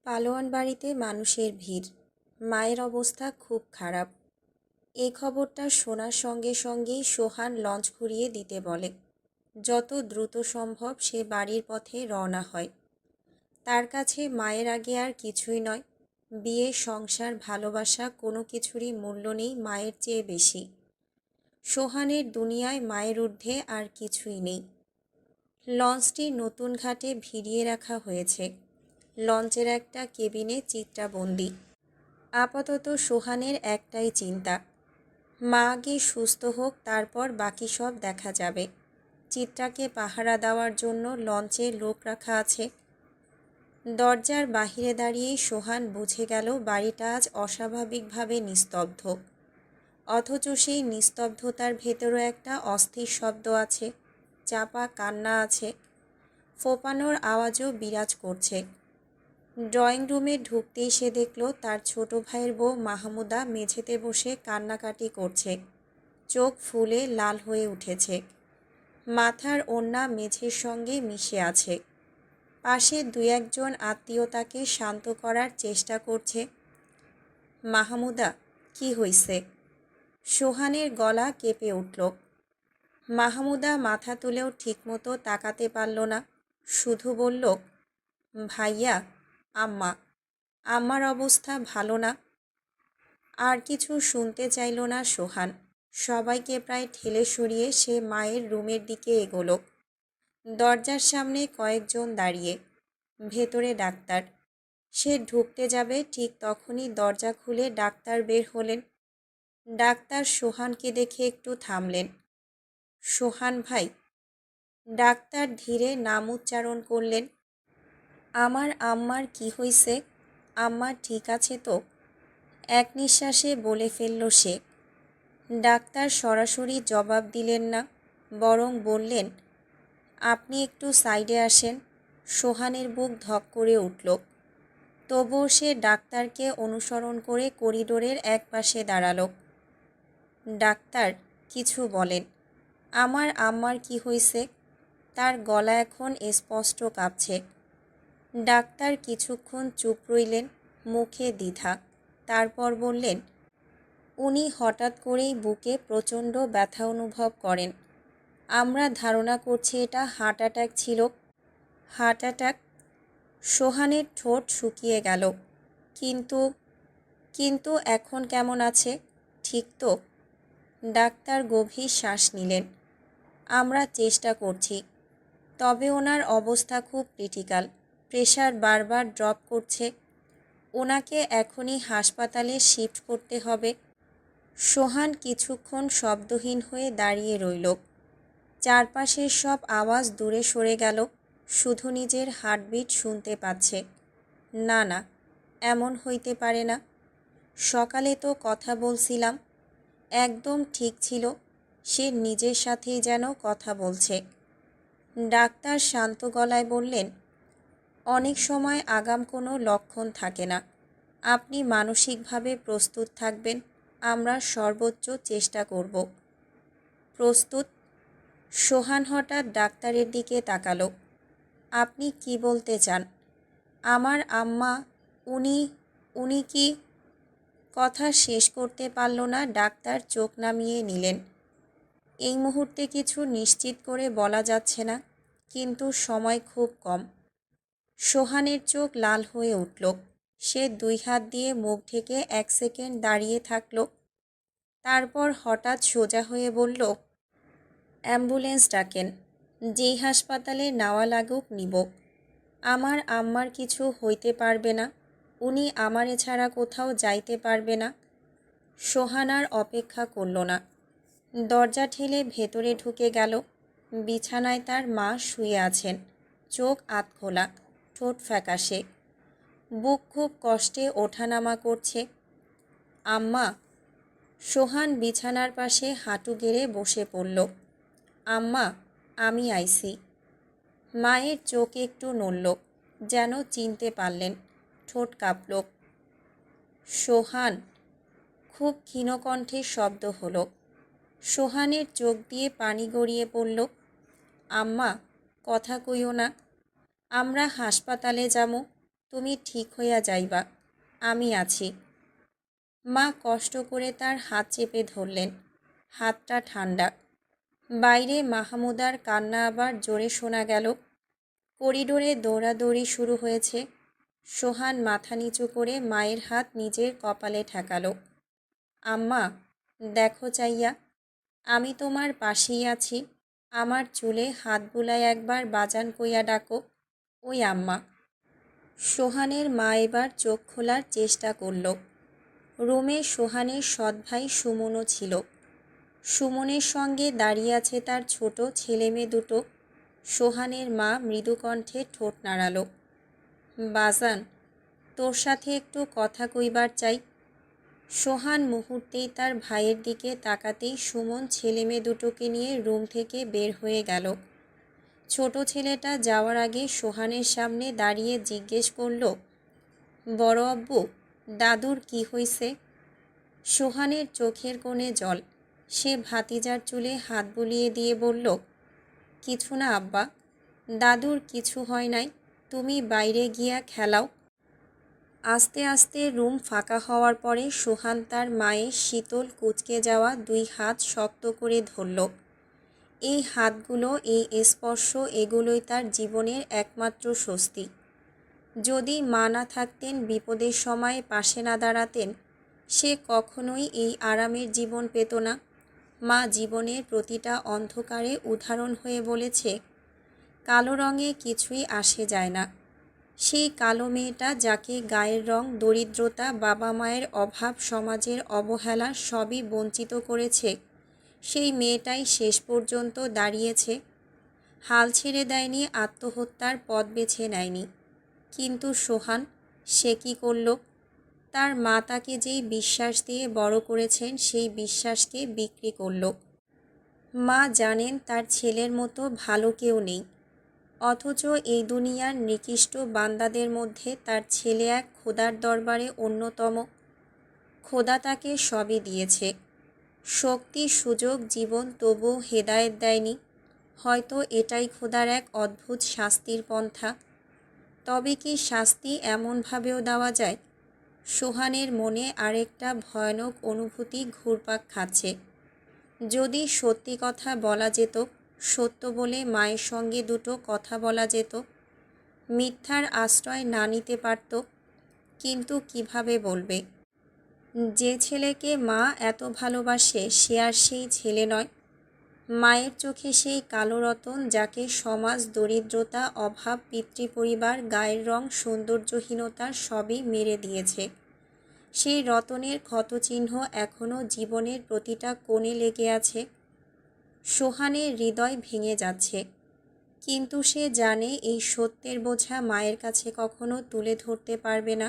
পালোয়ান বাড়িতে মানুষের ভিড়। মায়ের অবস্থা খুব খারাপ। এই খবরটা শোনার সঙ্গে সঙ্গেই সোহান লঞ্চ ঘুরিয়ে দিতে বলে। যত দ্রুত সম্ভব সে বাড়ির পথে রওনা হয়। তার কাছে মায়ের আগে আর কিছুই নয়। বিয়ে, সংসার, ভালোবাসা কোনো কিছুরই মূল্য নেই মায়ের চেয়ে বেশি। সোহানের দুনিয়ায় মায়ের ঊর্ধ্বে আর কিছুই নেই। লঞ্চটি নতুন ঘাটে ভিড়িয়ে রাখা হয়েছে। লঞ্চের একটা কেবিনে চিত্রাবন্দী। আপাতত সোহানের একটাই চিন্তা, মা আগে সুস্থ হোক, তারপর বাকি সব দেখা যাবে। চিত্রাকে পাহারা দেওয়ার জন্য লঞ্চে লোক রাখা আছে। দরজার বাহিরে দাঁড়িয়েই সোহান বুঝে গেল বাড়িটা আজ অস্বাভাবিকভাবে নিস্তব্ধ। অথচ সেই নিস্তব্ধতার ভেতরও একটা অস্থির শব্দ আছে, চাপা কান্না আছে, ফোপানোর আওয়াজও বিরাজ করছে। ড্রয়িং রুমে ঢুকতেই সে দেখল তার ছোট ভাইয়ের বউ মাহমুদা মেঝেতে বসে কান্নাকাটি করছে। চোখ ফুলে লাল হয়ে উঠেছে। মাথার ওড়না মেঝের সঙ্গে মিশে আছে। পাশে দু একজন আত্মীয় তাকে শান্ত করার চেষ্টা করছে। মাহমুদা, কি হইছে? সোহানের গলা কেঁপে উঠল। মাহমুদা মাথা তুলেও ঠিকমতো তাকাতে পারল না। শুধু বলল, ভাইয়া, আমার অবস্থা ভালো না। আর কিছু শুনতে চাইল না সোহান। সবাইকে প্রায় ঠেলে সরিয়ে সে মায়ের রুমের দিকে এগোলো। দরজার সামনে কয়েকজন দাঁড়িয়ে, ভেতরে ডাক্তার। সে ঢুকতে যাবে, ঠিক তখনই দরজা খুলে ডাক্তার বের হলেন। ডাক্তার সোহানকে দেখে একটু থামলেন। সোহান ভাই। ডাক্তার ধীরে নাম উচ্চারণ করলেন। আমার আম্মার কি হইছে? আম্মা ঠিক আছে তো? এক নিঃশ্বাসে বলে ফেলল সে। ডাক্তার সরাসরি জবাব দিলেন না, বরং বললেন, আপনি একটু সাইডে আসেন। সোহানের বুক ধক করে উঠল। তবুও সে ডাক্তারকে অনুসরণ করে করিডোরের এক পাশে দাঁড়ালো। ডাক্তার, কিছু বলেন। আমার আম্মার কি হইছে? তার গলা এখন স্পষ্ট কাঁপছে। ডাক্তার কিছুক্ষণ চুপ রইলেন, মুখে দ্বিধা। তারপর বললেন, উনি হঠাৎ করেই বুকে প্রচণ্ড ব্যথা অনুভব করেন। আমরা ধারণা করছি এটা হার্ট অ্যাটাক ছিল। Heart attack? সোহানের ঠোঁট শুকিয়ে গেল। কিন্তু কিন্তু এখন কেমন আছে? ঠিক তো? ডাক্তার গভীর শ্বাস নিলেন। আমরা চেষ্টা করছি, তবে ওনার অবস্থা খুব ক্রিটিক্যাল। প্রেশার বারবার ড্রপ করছে। ওনাকে এখনই হাসপাতালে শিফট করতে হবে। সোহান কিছুক্ষণ শব্দহীন হয়ে দাঁড়িয়ে রইল। চারপাশের সব আওয়াজ দূরে সরে গেল। শুধু নিজের হার্টবিট শুনতে পাচ্ছে। না না, এমন হইতে পারে না। সকালে তো কথা বলছিলাম, একদম ঠিক ছিল। সে নিজের সাথেই যেন কথা বলছে। ডাক্তার শান্ত গলায় বললেন, অনেক সময় আগাম কোনো লক্ষণ থাকে না। আপনি মানসিকভাবে প্রস্তুত থাকবেন। আমরা সর্বোচ্চ চেষ্টা করব। প্রস্তুত? সোহান হঠাৎ ডাক্তারের দিকে তাকালো। আপনি কি বলতে চান? আমার আম্মা, উনি উনি কি? কথা শেষ করতে পারল না। ডাক্তার চোখ নামিয়ে নিলেন। এই মুহূর্তে কিছু নিশ্চিত করে বলা যাচ্ছে না, কিন্তু সময় খুব কম। সোহানের চোখ লাল হয়ে উঠল। সে দুই হাত দিয়ে মুখ ঢেকে 1 সেকেন্ড দাঁড়িয়ে থাকল। তারপর হঠাৎ সোজা হয়ে বলল, অ্যাম্বুলেন্স ডাকেন। যেই হাসপাতালে নেওয়া লাগুক নিব। আমার আম্মার কিছু হইতে পারবে না। উনি আমার ছাড়া কোথাও যাইতে পারবে না। সোহান আর অপেক্ষা করল না। দরজা ঠেলে ভেতরে ঢুকে গেল। বিছানায় তার মা শুয়ে আছেন, চোখ আধখোলা, ঠোঁট ফ্যাকাশে। বুক খুব কষ্টে ওঠানামা করছে। আম্মা। সোহান বিছানার পাশে হাঁটু গেড়ে বসে পড়ল। আম্মা, আমি আইছি। মায়ের চোখ একটু নড়ল, যেন চিনতে পারলেন। ঠোঁট কাঁপল। সোহান। খুব ক্ষীণকণ্ঠে শব্দ হলো। সোহানের চোখ দিয়ে পানি গড়িয়ে পড়ল। আম্মা, কথা কইও না। আমরা হাসপাতালে যাবো। তুমি ঠিক হইয়া যাইবা, আমি আছি। মা কষ্ট করে তার হাত চেপে ধরলেন। হাতটা ঠান্ডা। বাইরে মাহমুদার কান্না আবার জোরে শোনা গেল। করিডোরে দৌড়াদৌড়ি শুরু হয়েছে। সোহান মাথা নিচু করে মায়ের হাত নিজের কপালে ঠেকালো। আম্মা, দেখো চাইয়া, আমি তোমার পাশেই আছি। আমার চুলে হাত বুলায় একবার বাজান কইয়া ডাকো। ওই আম্মা। সোহানের মা এবার চোখ খোলার চেষ্টা করল। রুমে সোহানের সৎ ভাই সুমনও ছিল। সুমনের সঙ্গে দাঁড়িয়ে আছে তার ছোট ছেলে মেয়ে দুটো। সোহানের মা মৃদু কণ্ঠে ঠোঁট নাড়াল। বাজান, তোর সাথে একটু কথা কইবার চাই। সোহান মুহূর্তেই তার ভাইয়ের দিকে তাকাতেই সুমন ছেলে মেয়ে দুটোকে নিয়ে রুম থেকে বের হয়ে গেল। ছোট ছেলেটা যাওয়ার আগে সোহানের সামনে দাঁড়িয়ে জিজ্ঞেস করল, বড় আব্বু, দাদুর কি হইছে? সোহানের চোখের কোণে জল। সে ভাতিজার চুলে হাত বুলিয়ে দিয়ে বলল, কিছু না আব্বা, দাদুর কিছু হয় নাই, তুমি বাইরে গিয়া খেলাও। আস্তে আস্তে রুম ফাঁকা হওয়ার পরে সোহান তার মায়ের শীতল কুঁচকে যাওয়া দুই হাত শক্ত করে ধরল। এই হাতগুলো, এই স্পর্শ, এগুলোই তার জীবনের একমাত্র স্বস্তি। যদি মা না থাকতেন, বিপদের সময় পাশে না দাঁড়াতেন, সে কখনোই এই আরামের জীবন পেত না। মা জীবনের প্রতিটা অন্ধকারে উদাহরণ হয়ে বলেছে, কালো রঙে কিছুই আসে যায় না। সেই কালো মেয়েটা, যাকে গায়ের রং, দরিদ্রতা, বাবা মায়ের অভাব, সমাজের অবহেলা সবই বঞ্চিত করেছে, সেই মেয়েটাই শেষ পর্যন্ত দাঁড়িয়েছে। হাল ছেড়ে দেয়নি, আত্মহত্যার পথ বেছে নেয়নি। কিন্তু সোহান, সে কি করল? তার মা তাকে যেই বিশ্বাস দিয়ে বড় করেছেন, সেই বিশ্বাসকে বিক্রি করল। মা জানেন তার ছেলের মতো ভালো কেউ নেই, অথচ এই দুনিয়ার নিকৃষ্ট বান্দাদের মধ্যে তার ছেলে এক খোদার দরবারে অন্যতম। খোদা তাকে সবই দিয়েছে, শক্তি, সুযোগ, জীবন, তবুও হেদায়েত দেয়নি। হয়তো এটাই খোদার এক অদ্ভুত শাস্তির পন্থা। তবে কি শাস্তি এমনভাবেও দেওয়া যায়? সোহানের মনে আরেকটা ভয়ানক অনুভূতি ঘুরপাক খাচ্ছে। যদি সত্যি কথা বলা যেত, সত্য বলে মায়ের সঙ্গে দুটো কথা বলা যেত, মিথ্যার আশ্রয় না নিতে পারত। কিন্তু কিভাবে বলবে? যে ছেলেকে মা এত ভালোবাসে, সে আর সেই ছেলে নয়। মায়ের চোখে সেই কালো রতন, যাকে সমাজ, দরিদ্রতা, অভাব, পিতৃপরিবার, গায়ের রং, সৌন্দর্যহীনতা সবই মেরে দিয়েছে। সেই রতনের ক্ষতচিহ্ন এখনও জীবনের প্রতিটা কোণে লেগে আছে। সোহানের হৃদয় ভেঙে যাচ্ছে, কিন্তু সে জানে এই সত্যের বোঝা মায়ের কাছে কখনো তুলে ধরতে পারবে না।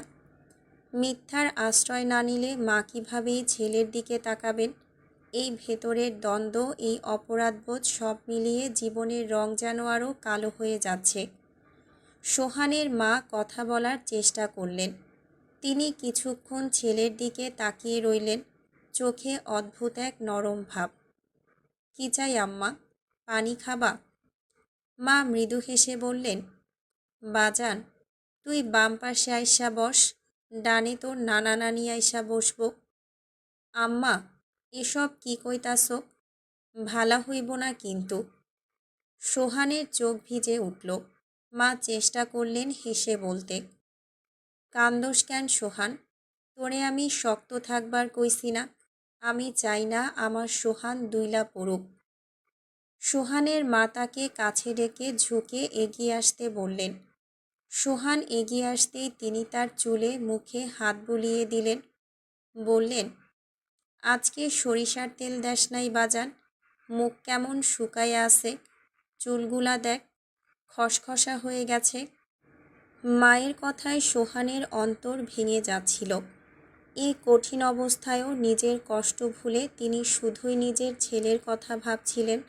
মিথ্যার আশ্রয় না নিলে মা কীভাবেই ছেলের দিকে তাকাবেন? এই ভেতরের দ্বন্দ্ব, এই অপরাধবোধ সব মিলিয়ে জীবনের রং যেন আরও কালো হয়ে যাচ্ছে। সোহানের মা কথা বলার চেষ্টা করলেন। তিনি কিছুক্ষণ ছেলের দিকে তাকিয়ে রইলেন, চোখে অদ্ভুত এক নরম ভাব। কি চাই আম্মা, পানি খাবা? মা মৃদু হেসে বললেন, বাজান, তুই বাম পাশে আইসা বস, ডানে তোর নানা নানি আইসা বসবো। আম্মা, এসব কি কইতাছ? ভালা হইব না কিন্তু। সোহানের চোখ ভিজে উঠল। মা চেষ্টা করলেন হেসে বলতে, কান্দোস কেন সোহান? তোরে আমি শক্ত থাকবার কইছি না? আমি চাই না আমার সোহান দুইলা পড়ুক। সোহানের মা তাকে কাছে ডেকে ঝুঁকে এগিয়ে আসতে বললেন। সোহান এগিয়ে আসতেই তিনি তার চুলে, মুখে হাত বুলিয়ে দিলেন। বললেন, আজকে সরিষার তেল দেশ নাই বাজান, মুখ কেমন শুকাইয়া আছে, চুলগুলা দেখ, খসখসা হয়ে গেছে। মায়ের কথায় সোহানের অন্তর ভেঙে যাচ্ছিল। এই কঠিন অবস্থায়ও নিজের কষ্ট ভুলে তিনি শুধুই নিজের ছেলের কথা ভাবছিলেন।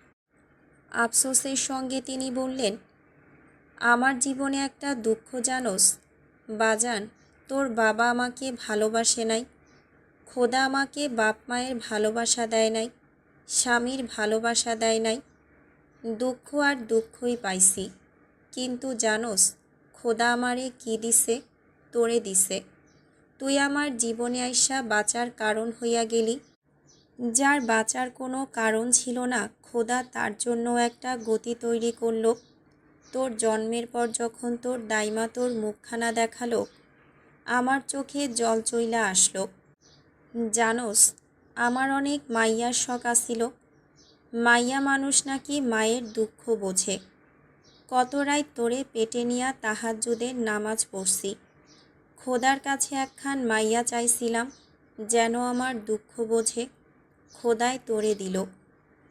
আফসোসের সঙ্গে তিনি বললেন, আমার জীবনে একটা দুঃখ জানোস বাজান, তোর বাবা আমাকে ভালোবাসে নাই, খোদা আমাকে বাপ মায়ের ভালোবাসা দেয় নাই, স্বামীর ভালোবাসা দেয় নাই। দুঃখ আর দুঃখই পাইছি। কিন্তু জানোস খোদা আমারে কি দিছে? তোরে দিছে। তুই আমার জীবনে আইসা বাঁচার কারণ হইয়া গেলি। যার বাঁচার কোনো কারণ ছিল না, খোদা তার জন্য একটা গতি তৈরি করল। তোর জন্মের পর যখন তোর দাইমা তোর মুখখানা দেখালো, আমার চোখে জল চইলা আসলো। জানোস, আমার অনেক মাইয়ার শখ আসিল। মাইয়া মানুষ নাকি মায়ের দুঃখ বোঝে। কত রাত তোরে পেটে নিয়া তাহাজ্জুদের নামাজ পড়ছি। খোদার কাছে একখান মাইয়া চাইছিলাম, যেন আমার দুঃখ বোঝে। খোদায় তোরে দিল।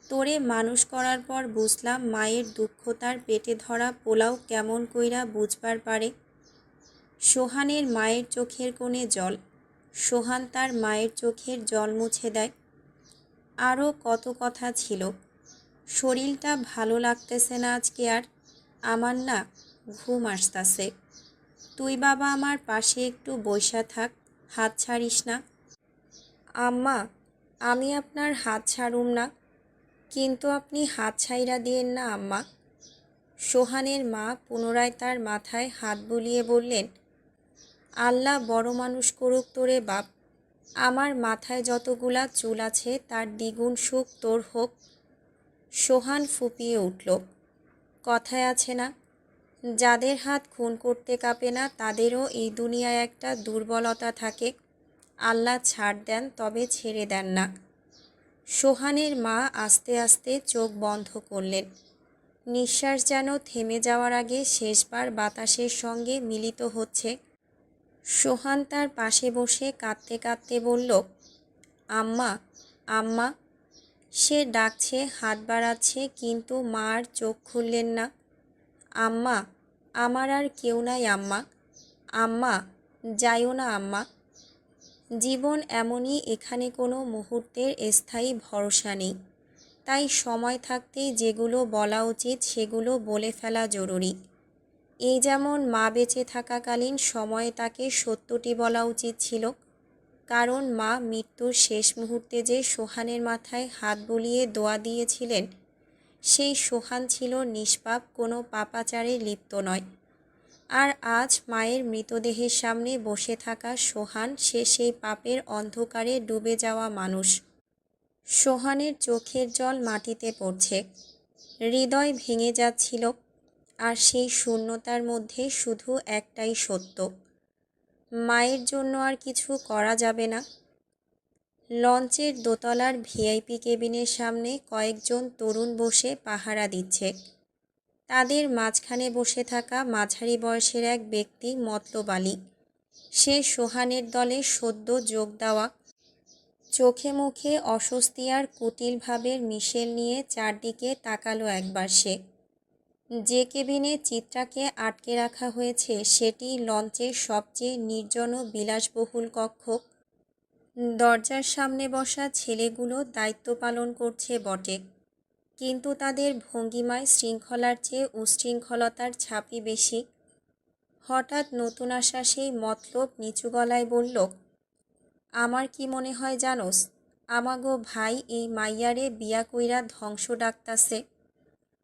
তোরে মানুষ করার পর বুঝলাম মায়ের দুঃখ তার পেটে ধরা পোলাও কেমন কইরা বুঝবার পারে। সোহানের মায়ের চোখের কোণে জল। সোহান তার মায়ের চোখের জল মুছে দেয়। আরও কত কথা ছিল। শরীরটা ভালো লাগতেছে না আজকে আর। আমার না ঘুম আসতাছে। তুই বাবা আমার পাশে একটু বইসা থাক, হাত ছাড়িস না। আম্মা, আমি আপনার হাত ছাড়ুম না, কিন্তু আপনি হাত ছাইরা দিয়েন না আম্মা। সোহানের মা পুনরায় তার মাথায় হাত বুলিয়ে বললেন, আল্লাহ বড় মানুষ করুক তোরে বাপ। আমার মাথায় যতগুলা চুল আছে তার দ্বিগুণ সুখ তোর হোক। সোহান ফুপিয়ে উঠল। কথায় আছে না, যাদের হাত খুন করতে কাঁপে না তাদেরও এই দুনিয়ায় একটা দুর্বলতা থাকে। আল্লাহ ছাড় দেন, তবে ছেড়ে দেন না। সোহানের মা আস্তে আস্তে চোখ বন্ধ করলেন। নিঃশ্বাস যেন থেমে যাওয়ার আগে শেষবার বাতাসের সঙ্গে মিলিত হচ্ছে। সোহান তার পাশে বসে কাঁদতে কাঁদতে বলল, আম্মা, আম্মা। সে ডাকছে, হাত বাড়াচ্ছে, কিন্তু মা আর চোখ খুললেন না। আম্মা, আমার আর কেউ নাই আম্মা। আম্মা, যাইও না আম্মা। জীবন এমনই, এখানে কোনো মুহূর্তের স্থায়ী ভরসা নেই। তাই সময় থাকতেই যেগুলো বলা উচিত সেগুলো বলে ফেলা জরুরি। এই যেমন মা বেঁচে থাকাকালীন সময়ে তাকে সত্যটি বলা উচিত ছিল, কারণ মা মৃত্যুর শেষ মুহূর্তে যে সোহানের মাথায় হাত বুলিয়ে দোয়া দিয়েছিলেন, সেই সোহান ছিল নিষ্পাপ, কোনো পাপাচারে লিপ্ত নয়। আর আজ মায়ের মৃতদেহের সামনে বসে থাকা সোহান, সে সেই পাপের অন্ধকারে ডুবে যাওয়া মানুষ। সোহানের চোখের জল মাটিতে পড়ছে, হৃদয় ভেঙে যাচ্ছিল। আর সেই শূন্যতার মধ্যে শুধু একটাই সত্য, মায়ের জন্য আর কিছু করা যাবে না। লঞ্চের দোতলার ভিআইপি কেবিনের সামনে কয়েকজন তরুণ বসে পাহারা দিচ্ছে। তাদের মাঝখানে বসে থাকা মাঝারি বয়সের এক ব্যক্তি মতলব আলী। সে সোহানের দলে সদ্য যোগ দেওয়া। চোখে মুখে অস্বস্তি আর কুটিল ভাবের মিশেল নিয়ে চারদিকে তাকালো একবার সে। যে কেবিনে চিত্রাকে আটকে রাখা হয়েছে সেটি লঞ্চের সবচেয়ে নির্জন ও বিলাসবহুল কক্ষ। দরজার সামনে বসা ছেলেগুলো দায়িত্ব পালন করছে বটে, কিন্তু তাদের ভঙ্গিমায় শৃঙ্খলার চেয়ে উচ্ছৃঙ্খলতার ছাপই বেশি। হঠাৎ নতুন আসা সেই মতলব নিচু গলায় বলল, আমার কি মনে হয় জানোস, আমাগো ভাই এই মাইয়ারে বিয়া কইরা ধ্বংস ডাকতাছে।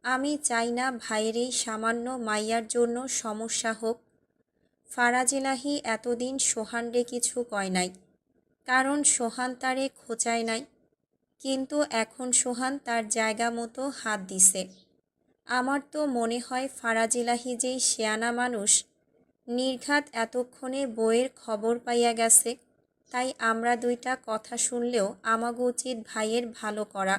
আমি চাই না ভাইয়ের এই সামান্য মাইয়ার জন্য সমস্যা হোক। ফারাজ এলাহি এতদিন সোহানরে কিছু কয় নাই, কারণ সোহান তারে খোঁচায় নাই, কিন্তু এখন সোহান তার জায়গা মতো হাত দিছে। আমার তো মনে হয় ফারাজ এলাহি যেই শেয়ানা মানুষ, নির্ঘাত এতক্ষণে বইয়ের খবর পাইয়া গেছে। তাই আমরা দুইটা কথা শুনলেও আমাগো উচিত ভাইয়ের ভালো করা।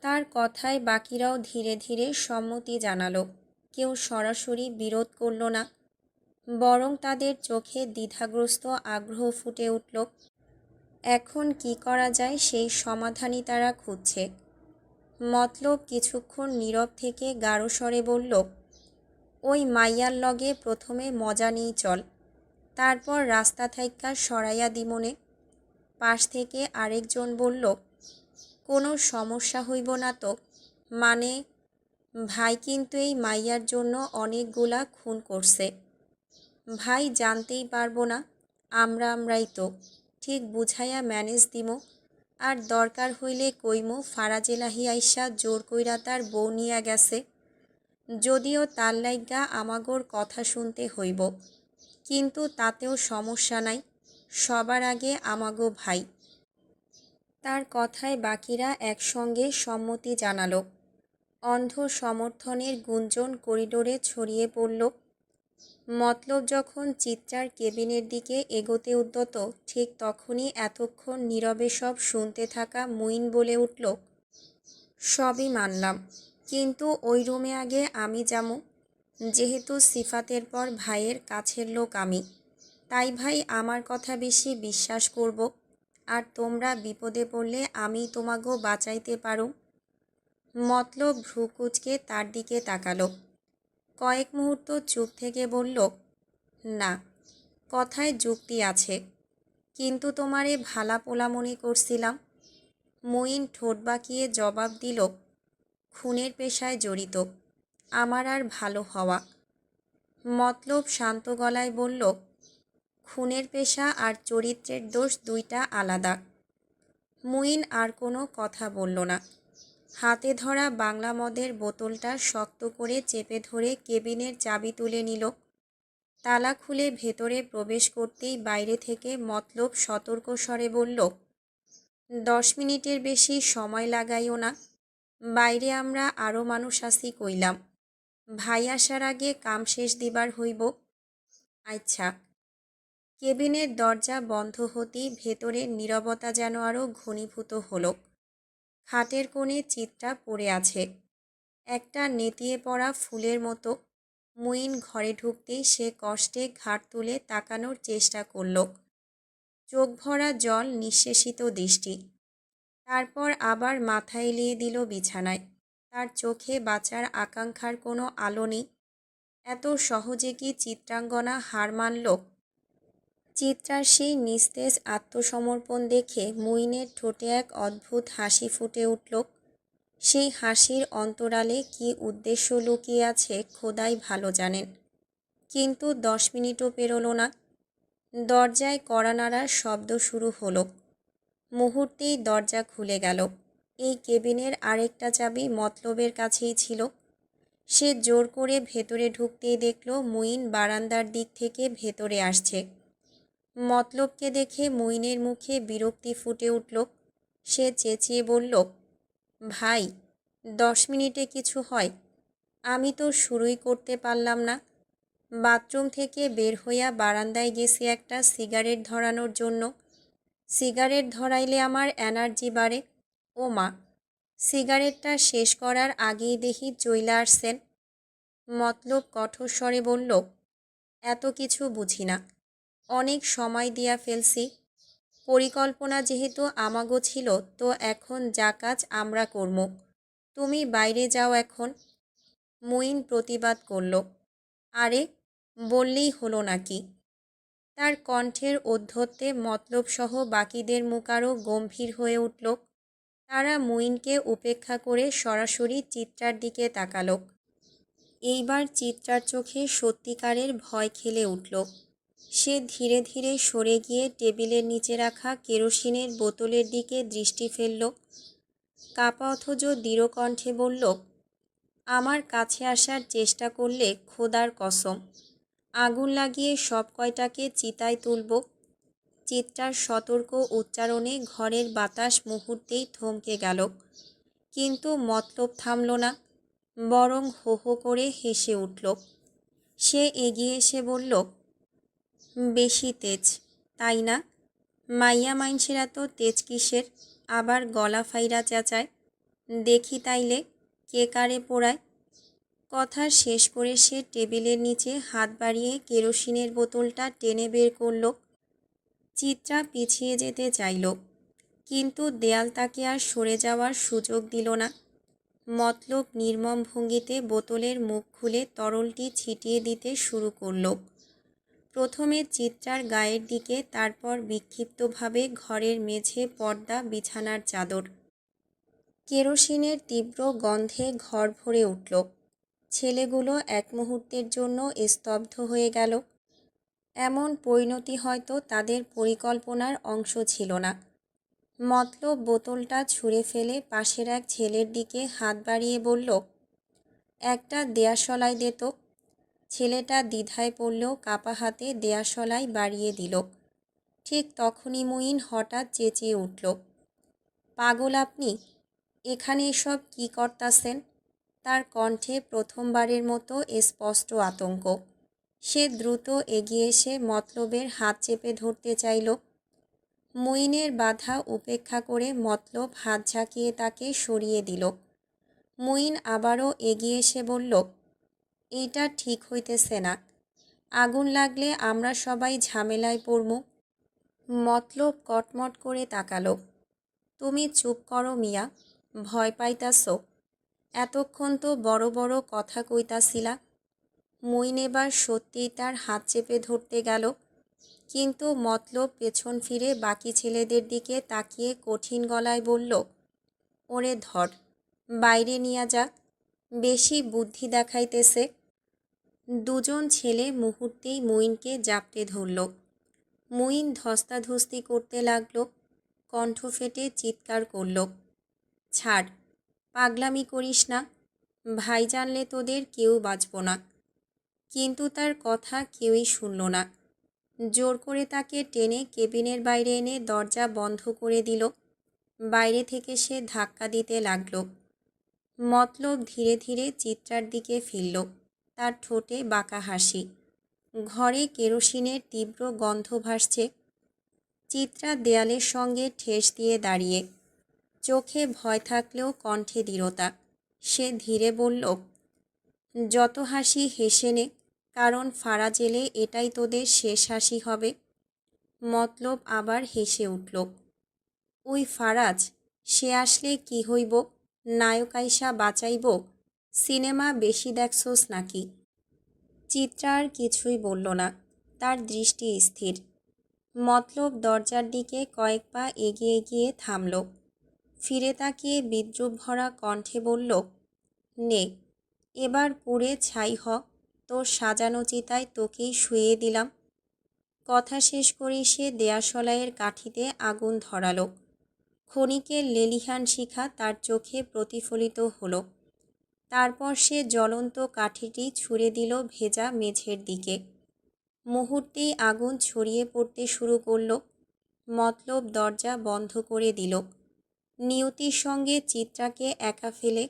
তার কথায় বাকিরাও ধীরে ধীরে সম্মতি জানালো। কেউ সরাসরি বিরোধ করল না, বরং তাদের চোখে দ্বিধাগ্রস্ত আগ্রহ ফুটে উঠল। এখন কি করা যায় সেই সমাধানই তারা খুঁজছে। মতলব কিছুক্ষণ নীরব থেকে গাঢ় স্বরে বলল, ওই মাইয়ার লগে প্রথমে মজা নিই চল, তারপর রাস্তা থাইক্কা সরাইয়া দিমনে। পাশ থেকে আরেকজন বলল, কোনো সমস্যা হইব না তো? মানে, ভাই কিন্তু এই মাইয়ার জন্য অনেকগুলা খুন করছে। ভাই জানতেই পারবো না, আমরাই তো ঠিক বুঝাইয়া ম্যানেজ দিমো। আর দরকার হইলে কইমো ফারাজ এলাহি আইসা জোর কইরা তার বউ নিয়া গেছে, যদিও তার লাইগা আমাগোর কথা শুনতে হইব। কিন্তু তাতেও সমস্যা নাই, সবার আগে আমাগো ভাই। তার কথায় বাকিরা একসঙ্গে সম্মতি জানালো। অন্ধ সমর্থনের গুঞ্জন করিডোরে ছড়িয়ে পড়ল। মতলব যখন চিত্রার কেবিনের দিকে এগোতে উদ্যত, ঠিক তখনই এতক্ষণ নীরবে সব শুনতে থাকা মুইন বলে উঠল, সবই মানলাম, কিন্তু ওই রুমে আগে আমি যামু। যেহেতু সিফাতের পর ভাইয়ের কাছের লোক আমি, তাই ভাই আমার কথা বেশি বিশ্বাস করব, আর তোমরা বিপদে পড়লে আমি তোমাগো বাঁচাইতে পারো। মতলব ভ্রুকুচকে তার দিকে তাকালো। কয়েক মুহূর্ত চুপ থেকে বলল, না, কথায় যুক্তি আছে, কিন্তু তোমারে ভালা পোলা মনে করছিলাম। মুইন ঠোঁট বাঁকিয়ে জবাব দিল, খুনের পেশায় জড়িত, আমার আর ভালো হওয়া। মতলব শান্ত গলায় বলল, খুনের পেশা আর চরিত্রের দোষ দুইটা আলাদা। মুইন আর কোনো কথা বলল না। হাতে ধরা বাংলা মদের বোতলটা শক্ত করে চেপে ধরে কেবিনের চাবি তুলে নিল। তালা খুলে ভেতরে প্রবেশ করতেই বাইরে থেকে মতলব সতর্ক স্বরে বলল, 10 মিনিটের বেশি সময় লাগাইও না, বাইরে আমরা আরও মানুষ আসি কইলাম, ভাই আসার আগে কাম শেষ দিবার হইব। আচ্ছা। কেবিনের দরজা বন্ধ হতেই ভেতরের নীরবতা যেন আরও ঘনীভূত হলো। খাটের কোণে চিত্রা পড়ে আছে, একটা নেতিয়ে পড়া ফুলের মতো। মুইন ঘরে ঢুকতেই সে কষ্টে ঘাড় তুলে তাকানোর চেষ্টা করল। চোখ ভরা জল, নিঃশেষিত দৃষ্টি। তারপর আবার মাথা এলিয়ে দিল বিছানায়। তার চোখে বাঁচার আকাঙ্ক্ষার কোনো আলো নেই। এত সহজে কি চিত্রাঙ্গনা হার মানল? চিত্রার সেই নিস্তেজ আত্মসমর্পণ দেখে মুইনের ঠোঁটে এক অদ্ভুত হাসি ফুটে উঠল। সেই হাসির অন্তরালে কি উদ্দেশ্য লুকিয়ে আছে খোদাই ভালো জানেন। কিন্তু 10 মিনিটও পেরোলো না। দরজায় কড়া নাড়ার শব্দ শুরু হলো। মুহূর্তেই দরজা খুলে গেল। এই কেবিনের আরেকটা চাবি মতলবের কাছেই ছিল। সে জোর করে ভেতরে ঢুকতেই দেখল মুইন বারান্দার দিক থেকে ভেতরে আসছে। মতলবকে দেখে মুইনের মুখে বিরক্তি ফুটে উঠল। সে চেঁচিয়ে বলল, ভাই, 10 মিনিটে কিছু হয়? আমি তো শুরুই করতে পারলাম না। বাথরুম থেকে বের হইয়া বারান্দায় গেছি একটা সিগারেট ধরানোর জন্য। সিগারেট ধরাইলে আমার এনার্জি বাড়ে। ও মা, সিগারেটটা শেষ করার আগেই দেখি চইলা আসছেন। মতলব কঠোর স্বরে বলল, এত কিছু বুঝি না, অনেক সময় দিয়া ফেলছি। পরিকল্পনা যেহেতু আমাগো ছিল, তো এখন যা কাজ আমরা করব। তুমি বাইরে যাও এখন। মুইন প্রতিবাদ করল, আরে বললেই হলো নাকি? তার কণ্ঠের ঔদ্ধত্যে মতলবসহ বাকিদের মুখ আরও গম্ভীর হয়ে উঠল। তারা মুইনকে উপেক্ষা করে সরাসরি চিত্রার দিকে তাকালো। এইবার চিত্রার চোখে সত্যিকারের ভয় খেলে উঠল। সে ধীরে ধীরে সরে গিয়ে টেবিলের নিচে রাখা কেরোসিনের বোতলের দিকে দৃষ্টি ফেলল। কাপা অথচ দৃঢ় কণ্ঠে বলল, আমার কাছে আসার চেষ্টা করলে খোদার কসম, আগুন লাগিয়ে সব কয়টাকে চিতায় তুলব। চিত্রার সতর্ক উচ্চারণে ঘরের বাতাস মুহূর্তেই থমকে গেল। কিন্তু মতলব থামল না, বরং হো হো করে হেসে উঠল। সে এগিয়ে এসে বলল, বেশি তেজ, তাই না? মাইয়া মাইনষের এত তেজ কিসের? আবার গলা ফাইরা চেঁচায়। দেখি তাইলে কে কারে পোড়ায়। কথা শেষ করে সে টেবিলের নিচে হাত বাড়িয়ে কেরোসিনের বোতলটা টেনে বের করল। চিত্রা পিছিয়ে যেতে চাইল, কিন্তু দেয়াল তাকে আর সরে যাওয়ার সুযোগ দিল না। মতলব নির্মম ভঙ্গিতে বোতলের মুখ খুলে তরলটি ছিটিয়ে দিতে শুরু করল। প্রথমে চিত্রার গায়ের দিকে, তারপর বিক্ষিপ্তভাবে ঘরের মেঝে, পর্দা, বিছানার চাদর। কেরোসিনের তীব্র গন্ধে ঘর ভরে উঠল। ছেলেগুলো এক মুহূর্তের জন্য স্তব্ধ হয়ে গেল। এমন পরিণতি হয়তো তাদের পরিকল্পনার অংশ ছিল না। মতলব বোতলটা ছুঁড়ে ফেলে পাশের এক ছেলের দিকে হাত বাড়িয়ে বলল, একটা দেয়াশলাই দে তো। ছেলেটা দ্বিধায় পড়লেও কাপা হাতে দেয়াশলাই বাড়িয়ে দিল। ঠিক তখনই মুইন হঠাৎ চেঁচিয়ে উঠল, পাগল আপনি! এখানে এসব কি করতাছেন? তার কণ্ঠে প্রথমবারের মতো স্পষ্ট আতঙ্ক। সে দ্রুত এগিয়ে এসে মতলবের হাত চেপে ধরতে চাইল। মুইনের বাধা উপেক্ষা করে মতলব হাত ঝাঁকিয়ে তাকে সরিয়ে দিল। মুইন আবারও এগিয়ে এসে বলল, এইটা ঠিক হইতেছে না। আগুন লাগলে আমরা সবাই ঝামেলায় পড়মু। মতলব কটমট করে তাকালো। তুমি চুপ করো মিয়া, ভয় পাইতাছ? এতক্ষণ তো বড় বড় কথা কইতাছিলা। মুইন এবার সত্যিই তার হাত চেপে ধরতে গেল, কিন্তু মতলব পেছন ফিরে বাকি ছেলেদের দিকে তাকিয়ে কঠিন গলায় বলল, ওরে ধর, বাইরে নিয়া যাক, বেশি বুদ্ধি দেখাইতেছে। দুজন ছেলে মুহূর্তেই মুইনকে জাপটে ধরল। মুইন ধস্তাধস্তি করতে লাগল, কণ্ঠ ফেটে চিৎকার করল, ছাড়, পাগলামি করিস না, ভাই জানলে তোদের কেউ বাঁচব না। কিন্তু তার কথা কেউই শুনল না। জোর করে তাকে টেনে কেবিনের বাইরে এনে দরজা বন্ধ করে দিল। বাইরে থেকে সে ধাক্কা দিতে লাগল। মতলব ধীরে ধীরে চিত্রার দিকে ফিরল, তার ঠোঁটে বাঁকা হাসি। ঘরে কেরোসিনের তীব্র গন্ধ ভাসছে। চিত্রা দেয়ালের সঙ্গে ঠেস দিয়ে দাঁড়িয়ে, চোখে ভয় থাকলেও কণ্ঠে দৃঢ়তা। সে ধীরে বলল, যত হাসি হেসে নে, কারণ ফারাজ এলে এটাই তোদের শেষ হাসি হবে। মতলব আবার হেসে উঠল। ওই ফারাজ, সে আসলে কি হইব? নায়ক আইসা বাঁচাইব? সিনেমা বেশি দেখছোস নাকি? চিত্রা আর কিছুই বলল না, তার দৃষ্টি স্থির। মতলব দরজার দিকে কয়েক পা এগিয়ে গিয়ে থামল। ফিরে তাকিয়ে বিদ্রুপ ভরা কণ্ঠে বলল, নে, এবার পুড়ে ছাই হ, তোর সাজানো চিতায় তোকেই শুইয়ে দিলাম। কথা শেষ করেই সে দেয়াশলাইয়ের কাঠিতে আগুন ধরালো। ক্ষণিকের লেলিহান শিখা তার চোখে প্রতিফলিত হলো। তারপর সে জ্বলন্ত কাঠিটি ছুঁড়ে দিল ভেজা মেঝের দিকে। মুহূর্তেই আগুন ছড়িয়ে পড়তে শুরু করল। মতলব দরজা বন্ধ করে দিল। নিয়তির সঙ্গে চিত্রাকে একা ফেলে